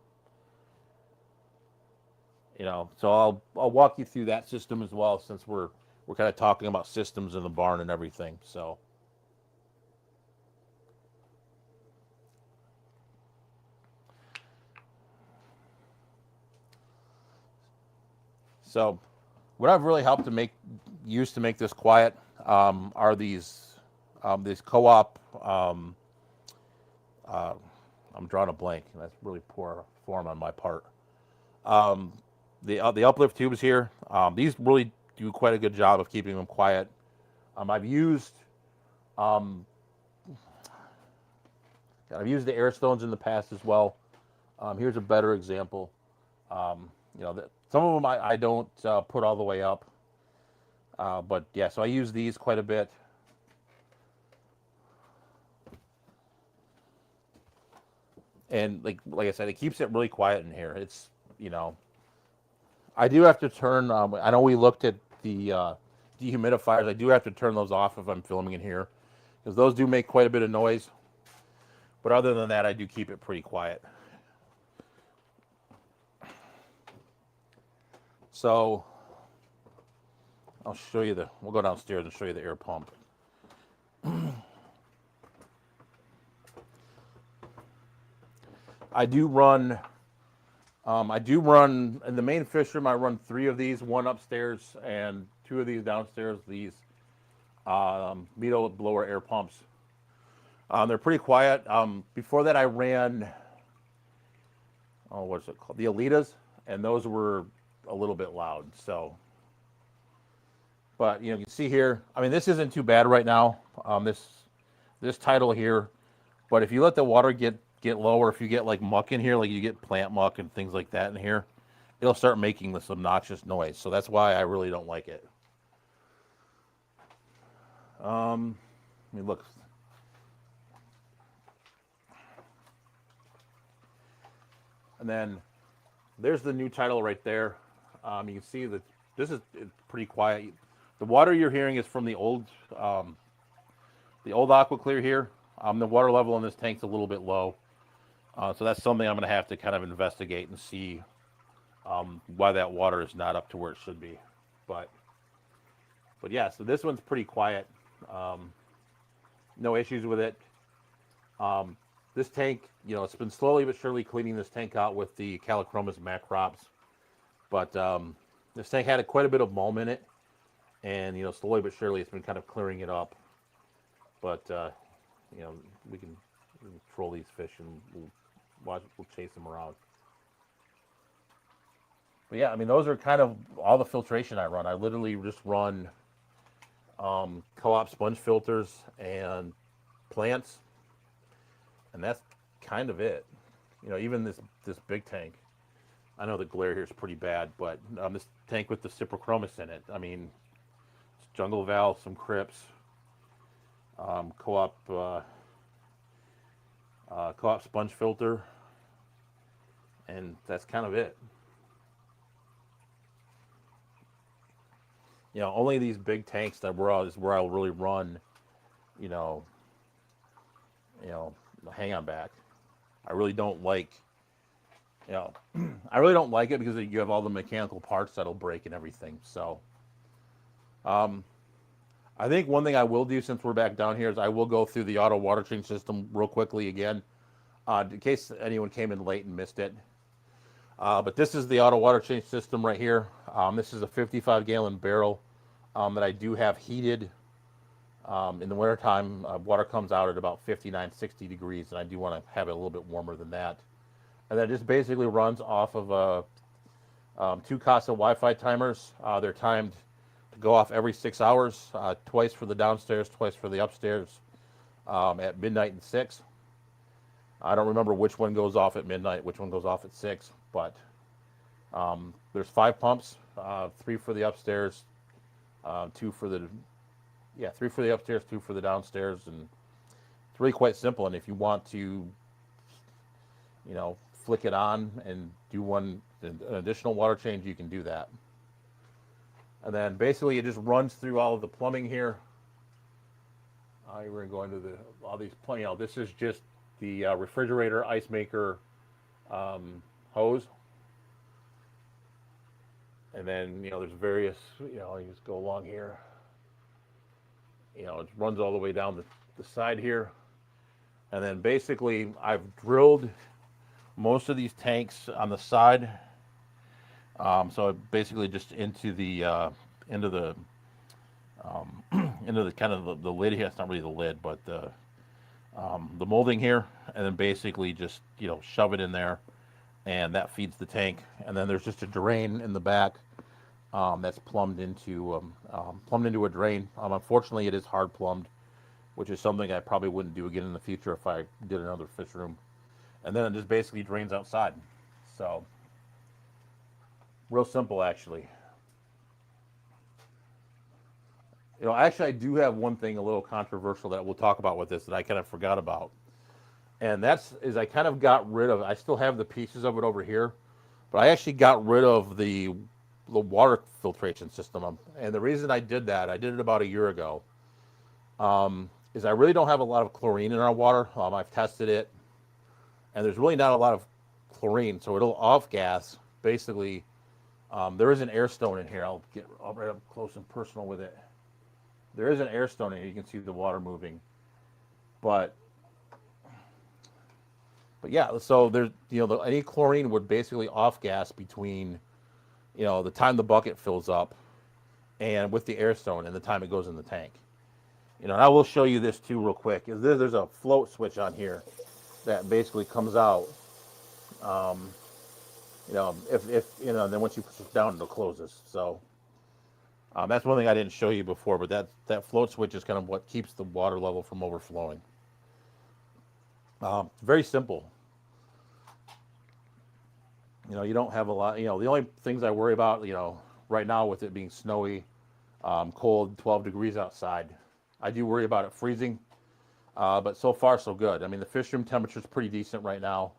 so I'll walk you through that system as well, since we're kind of talking about systems in the barn and everything. So what I've really helped to make this quiet are these co-op. I'm drawing a blank. That's really poor form on my part. the uplift tubes here. These really do quite a good job of keeping them quiet. I've used um, I've used the air stones in the past as well. Here's a better example. Some of them I don't put all the way up, but yeah, so I use these quite a bit. And like I said, it keeps it really quiet in here. It's you know, I do have to turn. I know we looked at the dehumidifiers. I do have to turn those off if I'm filming in here, because those do make quite a bit of noise. But other than that, I do keep it pretty quiet. So I'll show you we'll go downstairs and show you the air pump. I do run in the main fish room. I run 3 of these, one upstairs and 2 of these downstairs. These Mito blower air pumps. They're pretty quiet. Before that, I ran what's it called? The Elitas, and those were a little bit loud. So, but you can see here. I mean, this isn't too bad right now. This tidal here, but if you let the water get lower, if you get like muck in here, like you get plant muck and things like that in here, it'll start making this obnoxious noise. So that's why I really don't like it. Let me look. And then there's the new tidal right there. You can see that this is pretty quiet. The water you're hearing is from the old AquaClear here. The water level in this tank's a little bit low. So that's something I'm going to have to kind of investigate and see why that water is not up to where it should be. But yeah, so this one's pretty quiet. No issues with it. This tank, it's been slowly but surely cleaning this tank out with the Calachromis macrops. But this tank had quite a bit of mulm in it. And, slowly but surely it's been kind of clearing it up. But, we can control these fish and we'll chase them around. But yeah, I mean, those are kind of all the filtration I run. I literally just run co-op sponge filters and plants, and that's kind of it. Even this big tank. I know the glare here is pretty bad, but this tank with the Cyprochromis in it. I mean, it's jungle valve, some crypts, co-op sponge filter, and that's kind of it. Only these big tanks is where I'll really run, hang on back. I really don't like, I really don't like it because you have all the mechanical parts that'll break and everything. So, I think one thing I will do since we're back down here is I will go through the auto water change system real quickly again, in case anyone came in late and missed it. But this is the auto water change system right here. This is a 55-gallon barrel that I do have heated. In the wintertime, water comes out at about 59, 60 degrees, and I do want to have it a little bit warmer than that. And that just basically runs off of 2 Casa Wi-Fi timers. They're timed to go off every 6 hours, twice for the downstairs, twice for the upstairs, at midnight and 6. I don't remember which one goes off at midnight, which one goes off at 6, but there's 5 pumps, 3 for the upstairs, 3 for the upstairs, 2 for the downstairs, and it's really quite simple. And if you want to, flick it on and do an additional water change, you can do that. And then basically it just runs through all of the plumbing here. We're going to go into all these plumbing. This is just the refrigerator ice maker hose. And then, there's various, you just go along here. It runs all the way down the side here. And then basically I've drilled most of these tanks on the side. So basically just into the kind of the lid here. It's not really the lid, but the molding here, and then basically just shove it in there, and that feeds the tank. And then there's just a drain in the back that's plumbed into a drain. Unfortunately, it is hard plumbed, which is something I probably wouldn't do again in the future if I did another fish room. And then it just basically drains outside. So, real simple, actually. Actually, I do have one thing a little controversial that we'll talk about with this that I kind of forgot about. And I kind of got rid of, I still have the pieces of it over here, but I actually got rid of the water filtration system. And the reason I did that, I did it about a year ago, is I really don't have a lot of chlorine in our water. I've tested it, and there's really not a lot of chlorine, so it'll off gas. Basically, there is an air stone in here. I'll get right up close and personal with it. There is an air stone in here. You can see the water moving, but yeah. So there's any chlorine would basically off gas between the time the bucket fills up and with the air stone and the time it goes in the tank. And I will show you this too real quick. There's a float switch on here that basically comes out. Um, if then once you push it down, it'll closes. So that's one thing I didn't show you before, but that float switch is kind of what keeps the water level from overflowing. Very simple. You don't have a lot. The only things I worry about, right now with it being snowy, cold, 12 degrees outside, I do worry about it freezing. But so far, so good. I mean, the fish room temperature is pretty decent right now.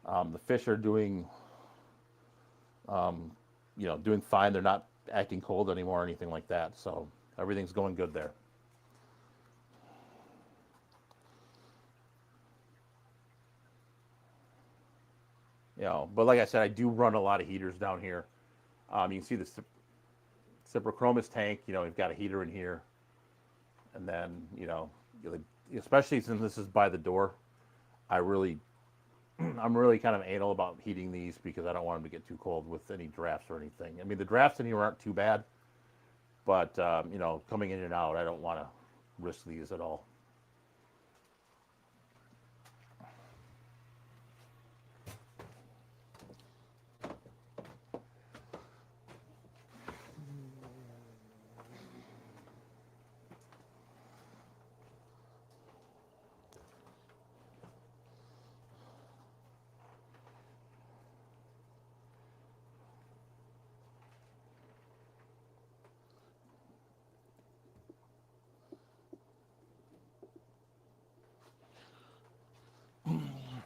The fish are doing fine. They're not acting cold anymore or anything like that. So everything's going good there. But like I said, I do run a lot of heaters down here. You can see the Cyprochromis tank. We've got a heater in here, and then especially since this is by the door, I'm really kind of anal about heating these because I don't want them to get too cold with any drafts or anything. I mean, the drafts in here aren't too bad, but coming in and out, I don't want to risk these at all.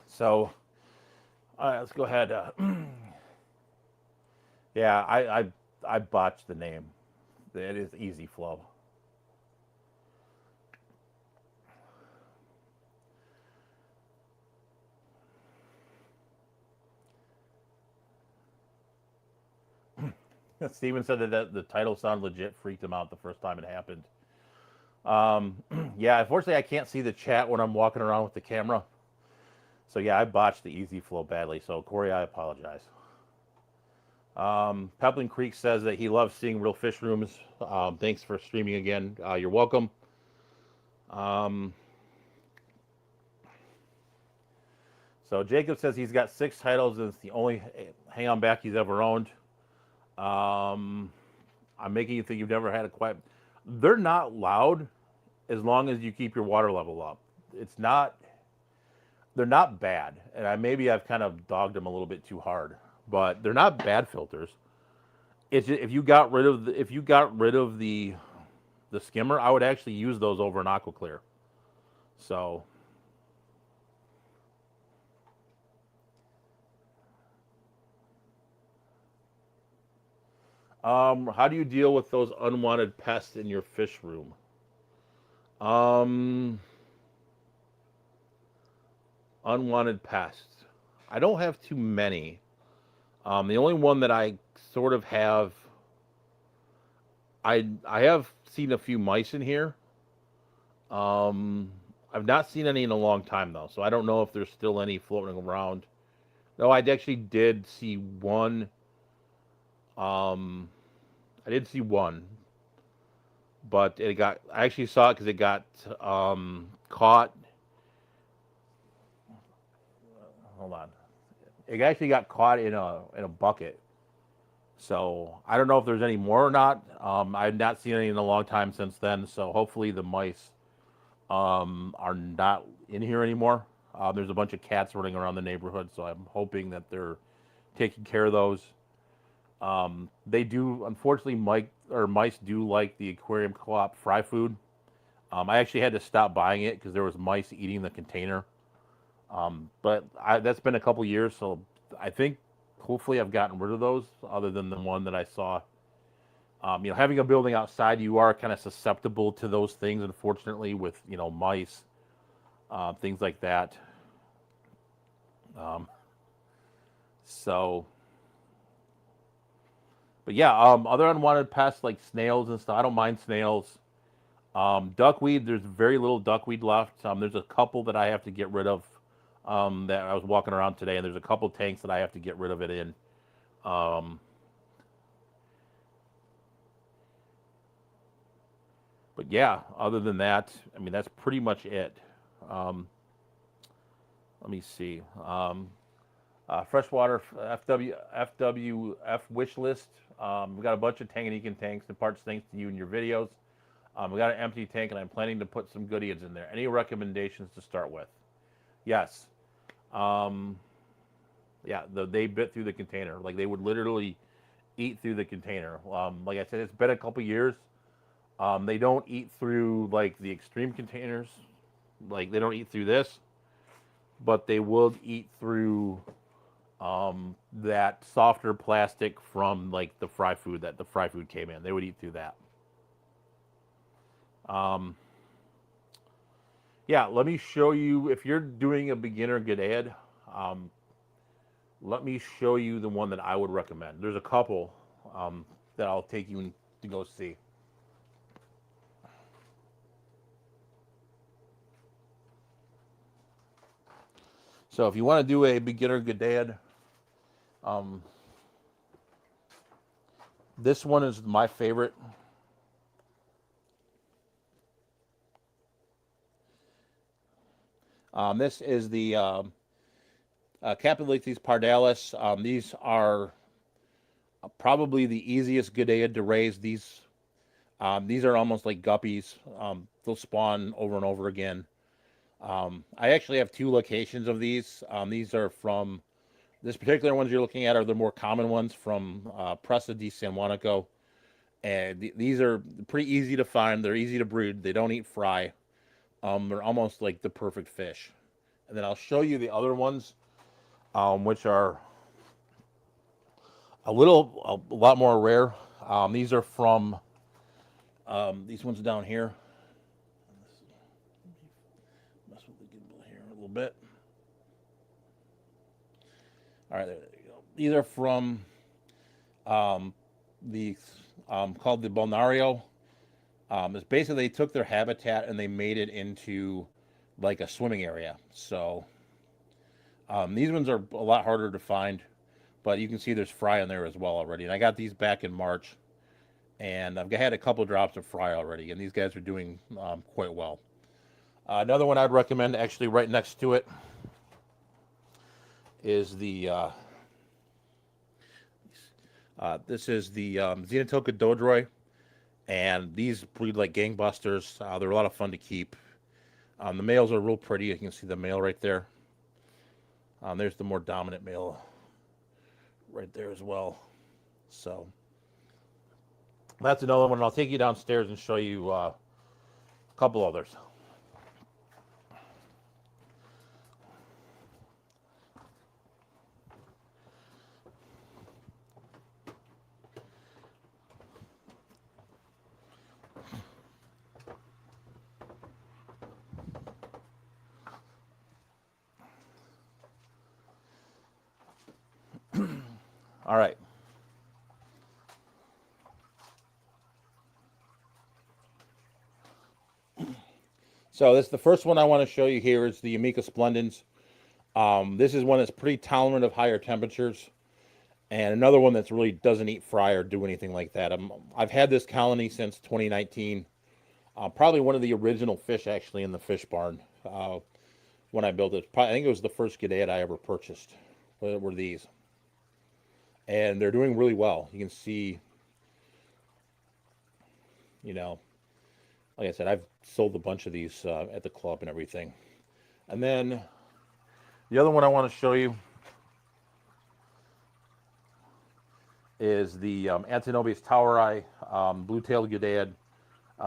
So, all right, let's go ahead. Yeah, I botched the name. It is Easy Flow. Steven said that the title sounded legit, freaked him out the first time it happened. Yeah, unfortunately, I can't see the chat when I'm walking around with the camera. So yeah, I botched the Easy Flow badly. So Corey, I apologize. Peplin Creek says that he loves seeing real fish rooms. Thanks for streaming again. You're welcome. So Jacob says he's got 6 titles and it's the only hang on back he's ever owned. I'm making you think you've never had a quiet. They're not loud as long as you keep your water level up. They're not bad, and I've kind of dogged them a little bit too hard, but they're not bad filters. It's just, if you got rid of the skimmer, I would actually use those over an AquaClear. So how do you deal with those unwanted pests in your fish room? Unwanted pests. I don't have too many. The only one that I sort of have, I have seen a few mice in here. I've not seen any in a long time though, so I don't know if there's still any floating around. No, I actually did see one. I did see one, but I actually saw it because it got caught. Hold on. it actually got caught in a bucket. So I don't know if there's any more or not. I've not seen any in a long time since then. So hopefully the mice are not in here anymore. There's a bunch of cats running around the neighborhood, so I'm hoping that they're taking care of those. They do, unfortunately, mice do like the aquarium co-op fry food. I actually had to stop buying it because there was mice eating the container. But that's been a couple years, so I think hopefully I've gotten rid of those, other than the one that I saw. Having a building outside, you are kind of susceptible to those things, unfortunately, with mice, things like that. Um, so, but yeah, other unwanted pests like snails and stuff. I don't mind snails. Duckweed, there's very little duckweed left. There's a couple that I have to get rid of. That I was walking around today, and there's a couple tanks that I have to get rid of it in. Um, but yeah, other than that, I mean that's pretty much it. Um, Let me see. Freshwater FWF wish list. We got a bunch of Tanganyikan tanks and parts thanks to you and your videos. We got an empty tank, and I'm planning to put some goodies in there. Any recommendations to start with? Yes. Um, yeah, they bit through the container. Like they would literally eat through the container. Like I said, it's been a couple years. They don't eat through like the extreme containers. Like they don't eat through this, but they will eat through that softer plastic from like the fry food that the fry food came in. They would eat through that. Um, yeah, let me show you if you're doing a beginner G'dayad. Um, let me show you the one that I would recommend. There's a couple that I'll take you to go see. So if you want to do a beginner G'dayad, um, this one is my favorite. This is the Capulithes pardalis. These are probably the easiest G'dayad to raise. These are almost like guppies. They'll spawn over and over again. I actually have two locations of these. These are from this particular ones you're looking at are the more common ones from Presa di San Juanico. And these are pretty easy to find. They're easy to breed. They don't eat fry. They're almost like the perfect fish. And then I'll show you the other ones, which are a lot more rare. These are from these ones down here. Mess with the gimbal here a little bit. All right, there you go. These are from the called the Balneario. It's basically they took their habitat and they made it into like a swimming area. So these ones are a lot harder to find, but you can see there's fry in there as well already. And I got these back in March, and I've had a couple drops of fry already, and these guys are doing quite well. Another one I'd recommend, actually right next to it, is the this is the Xenotoka Dodroi, and these breed like gangbusters. They're a lot of fun to keep. The males are real pretty. You can see the male right there. There's the more dominant male right there as well. So that's another one. I'll take you downstairs and show you a couple others. All right. So this the first one I want to show you here is the Amica splendens. This is one that's pretty tolerant of higher temperatures, and another one that's really doesn't eat fry or do anything like that. I've had this colony since 2019. Probably one of the original fish actually in the fish barn when I built it. I think it was the first G'dayad I ever purchased. were these, and they're doing really well. You can see, you know, like I said, I've sold a bunch of these at the club and everything. And then the other one I want to show you is the Antinobis Tower Eye Blue-tailed Goodad.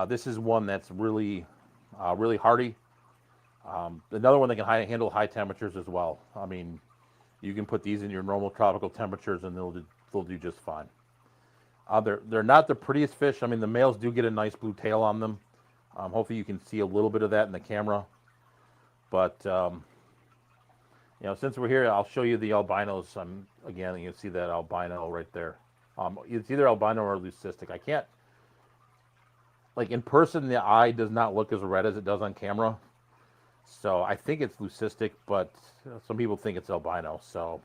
This is one that's really, really hardy. Another one that can handle high temperatures as well. I mean, you can put these in your normal tropical temperatures and they'll do just fine. They're not the prettiest fish. I mean, the males do get a nice blue tail on them. Hopefully you can see a little bit of that in the camera. But, since we're here, I'll show you the albinos. Again, you can see that albino right there. It's either albino or leucistic. I can't, like in person, the eye does not look as red as it does on camera. So I think it's leucistic, but some people think it's albino. So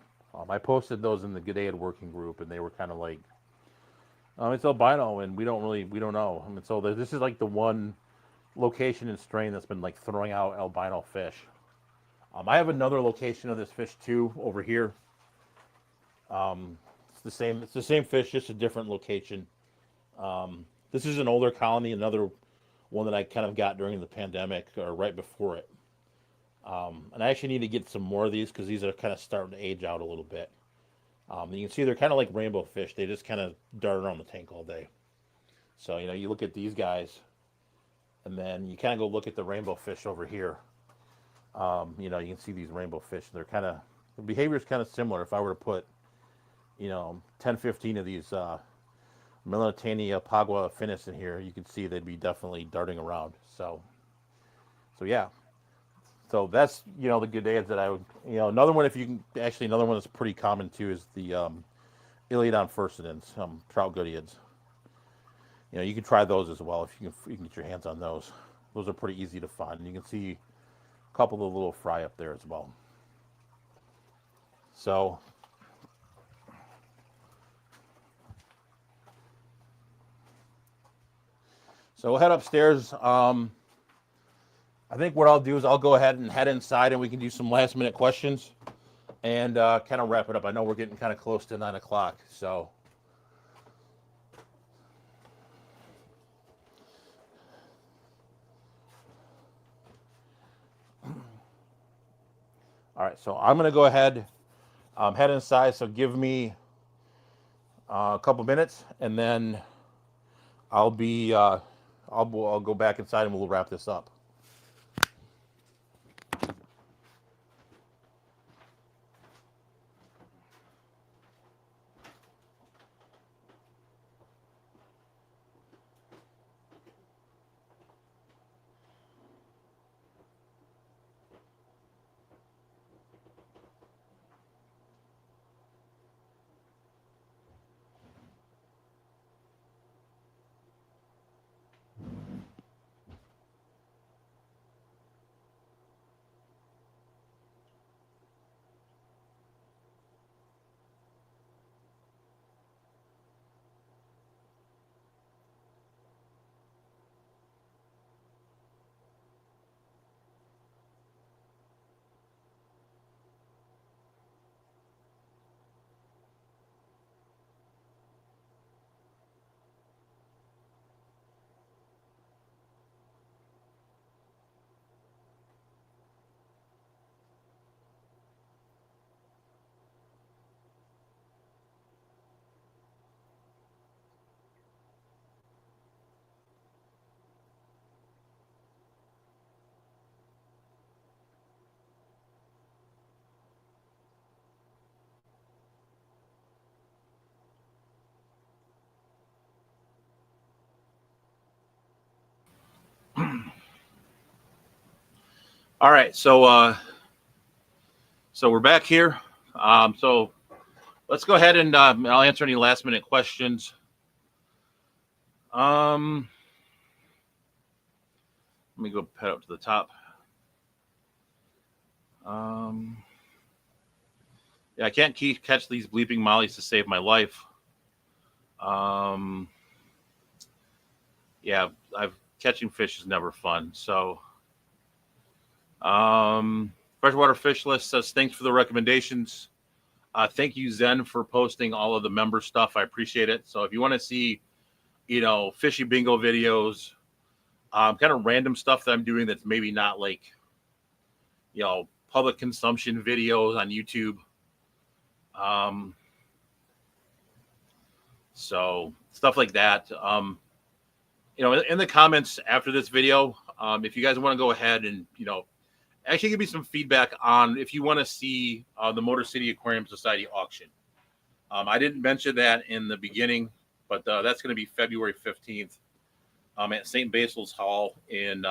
I posted those in the Goodad working group, and they were kind of like, it's albino, and we don't know. I mean, so this is like the one location and strain that's been like throwing out albino fish. I have another location of this fish too over here. It's the same fish, just a different location. This is an older colony, another one that I kind of got during the pandemic or right before it. And I actually need to get some more of these because these are kind of starting to age out a little bit. You can see they're kind of like rainbow fish. They just kind of dart around the tank all day. So, you look at these guys, and then you kind of go look at the rainbow fish over here. You can see these rainbow fish. They're the behavior is kind of similar. If I were to put, 10, 15 of these Melanitania pagua finis in here, you can see they'd be definitely darting around. So yeah. So that's, the Goodads that I would, another one, another one that's pretty common too is the Iliodon furcidens, trout Goodads. You can try those as well if you can get your hands on those. Those are pretty easy to find. You can see a couple of little fry up there as well. So we'll head upstairs. I think what I'll do is I'll go ahead and head inside and we can do some last minute questions and kind of wrap it up. I know we're getting kind of close to 9 o'clock. So all right, so I'm going to go ahead, head inside. So give me a couple minutes and then I'll go back inside and we'll wrap this up. All right, so we're back here. So let's go ahead and I'll answer any last minute questions. Let me go head up to the top. Yeah, I can't catch these bleeping mollies to save my life. Yeah, catching fish is never fun. So, Freshwater Fish List says thanks for the recommendations. Thank you, Zen, for posting all of the member stuff. I appreciate it. So if you want to see, fishy bingo videos, kind of random stuff that I'm doing that's maybe not like, public consumption videos on YouTube. Um, so stuff like that. In the comments after this video, if you guys want to go ahead and, actually give me some feedback on if you want to see the Motor City Aquarium Society auction. I didn't mention that in the beginning, but that's going to be February 15th at St. Basil's Hall in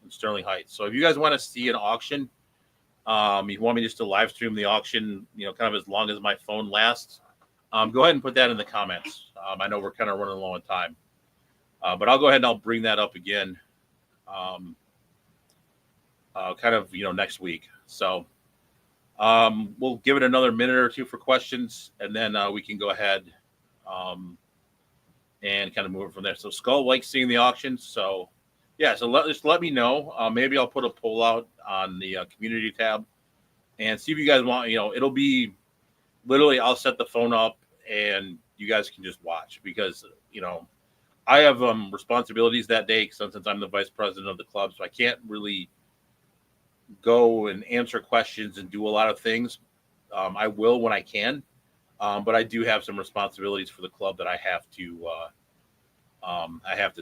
Sterling Heights. So if you guys want to see an auction, you want me just to live stream the auction, kind of as long as my phone lasts, go ahead and put that in the comments. I know we're kind of running low on time, but I'll go ahead and I'll bring that up again next week. So we'll give it another minute or two for questions, and then we can go ahead and kind of move it from there. So Skull likes seeing the auctions. So yeah, so just let me know. Maybe I'll put a poll out on the community tab and see if you guys want, it'll be literally, I'll set the phone up and you guys can just watch because, I have responsibilities that day since I'm the vice president of the club. So I can't really go and answer questions and do a lot of things. I will when I can, but I do have some responsibilities for the club that I have to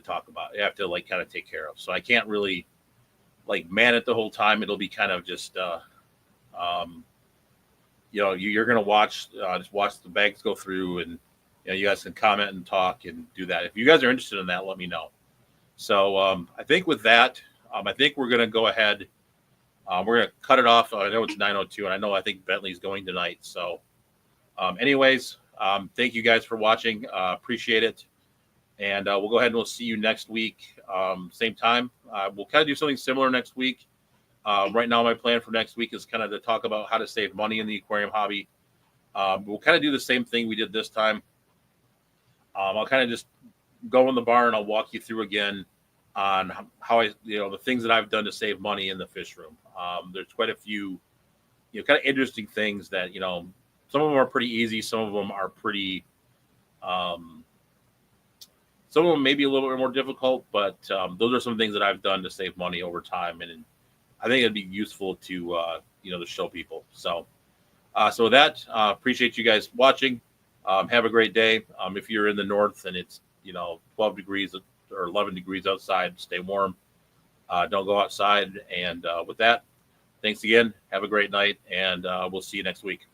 talk about. I have to kind of take care of. So I can't really man it the whole time. It'll be kind of just you're gonna just watch the bags go through, and you guys can comment and talk and do that. If you guys are interested in that, let me know. So I think with that, I think we're gonna go ahead. We're going to cut it off. I know it's 9:02, and I think Bentley's going tonight. So anyways, thank you guys for watching. Appreciate it. And we'll go ahead and we'll see you next week, same time. We'll kind of do something similar next week. Right now, my plan for next week is kind of to talk about how to save money in the aquarium hobby. We'll kind of do the same thing we did this time. I'll kind of just go in the bar and I'll walk you through again on how the things that I've done to save money in the fish room. There's quite a few, kind of interesting things that, some of them are pretty easy. Some of them are pretty, some of them may be a little bit more difficult, but those are some things that I've done to save money over time. And I think it'd be useful to, to show people. So with that, appreciate you guys watching. Have a great day. If you're in the north and it's, 12 degrees or 11 degrees outside, stay warm. Don't go outside. And with that, thanks again. Have a great night, and we'll see you next week.